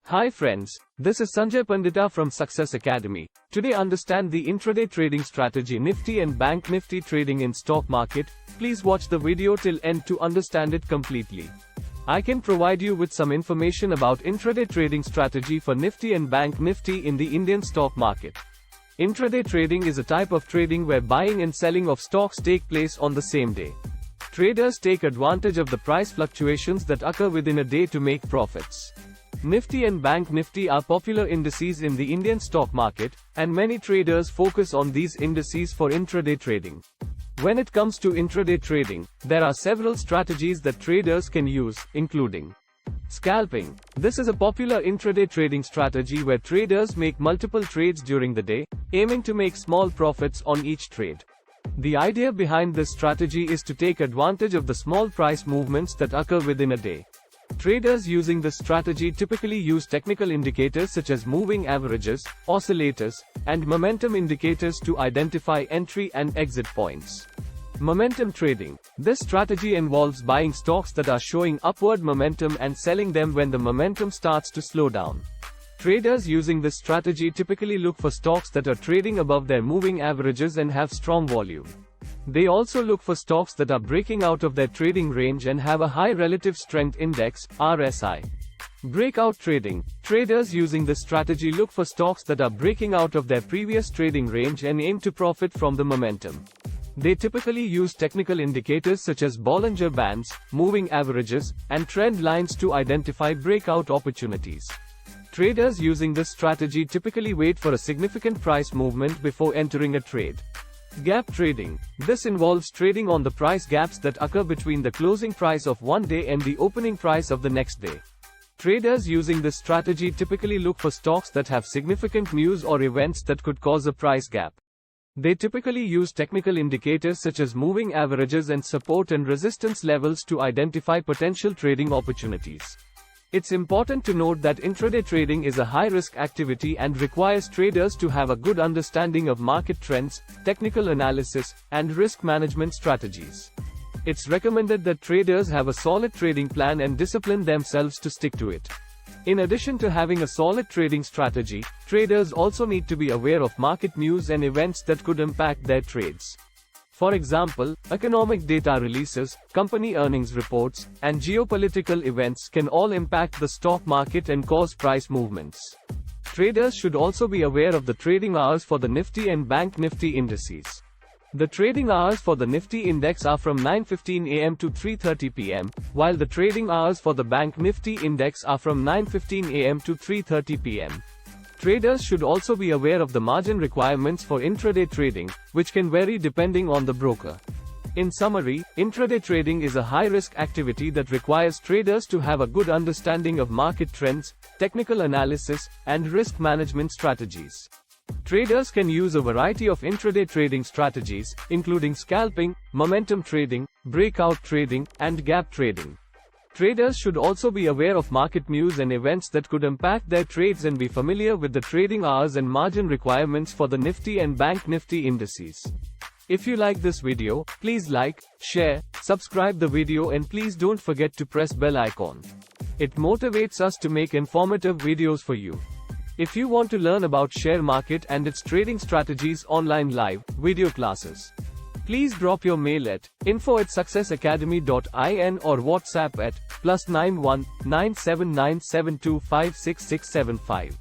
Hi friends, this is Sanjay Pandita from Success Academy. Today understand the intraday trading strategy Nifty and Bank Nifty trading in stock market. Please watch the video till end to understand it completely. I can provide you with some information about intraday trading strategy for Nifty and Bank Nifty in the Indian stock market. Intraday trading is a type of trading where buying and selling of stocks take place on the same day. Traders take advantage of the price fluctuations that occur within a day to make profits. Nifty and Bank Nifty are popular indices in the Indian stock market, and many traders focus on these indices for intraday trading. When it comes to intraday trading, there are several strategies that traders can use, including scalping. This is a popular intraday trading strategy where traders make multiple trades during the day, aiming to make small profits on each trade. The idea behind this strategy is to take advantage of the small price movements that occur within a day. Traders using this strategy typically use technical indicators such as moving averages, oscillators, and momentum indicators to identify entry and exit points. Momentum trading. This strategy involves buying stocks that are showing upward momentum and selling them when the momentum starts to slow down. Traders using this strategy typically look for stocks that are trading above their moving averages and have strong volume. They also look for stocks that are breaking out of their trading range and have a high relative strength index, RSI. Breakout trading. Traders using this strategy look for stocks that are breaking out of their previous trading range and aim to profit from the momentum. They typically use technical indicators such as Bollinger Bands, moving averages, and trend lines to identify breakout opportunities. Traders using this strategy typically wait for a significant price movement before entering a trade. Gap trading. This involves trading on the price gaps that occur between the closing price of one day and the opening price of the next day. Traders using this strategy typically look for stocks that have significant news or events that could cause a price gap. They typically use technical indicators such as moving averages and support and resistance levels to identify potential trading opportunities. It's important to note that intraday trading is a high-risk activity and requires traders to have a good understanding of market trends, technical analysis, and risk management strategies. It's recommended that traders have a solid trading plan and discipline themselves to stick to it. In addition to having a solid trading strategy, traders also need to be aware of market news and events that could impact their trades. For example, economic data releases, company earnings reports, and geopolitical events can all impact the stock market and cause price movements. Traders should also be aware of the trading hours for the Nifty and Bank Nifty indices. The trading hours for the Nifty index are from 9:15 a.m. to 3:30 p.m., while the trading hours for the Bank Nifty index are from 9:15 a.m. to 3:30 p.m. Traders should also be aware of the margin requirements for intraday trading, which can vary depending on the broker. In summary, intraday trading is a high-risk activity that requires traders to have a good understanding of market trends, technical analysis, and risk management strategies. Traders can use a variety of intraday trading strategies, including scalping, momentum trading, breakout trading, and gap trading. Traders should also be aware of market news and events that could impact their trades and be familiar with the trading hours and margin requirements for the Nifty and Bank Nifty indices. If you like this video, please like, share, subscribe the video and please don't forget to press bell icon. It motivates us to make informative videos for you. If you want to learn about share market and its trading strategies online live video classes, please drop your mail at info@successacademy.in or WhatsApp at +91 97972566675.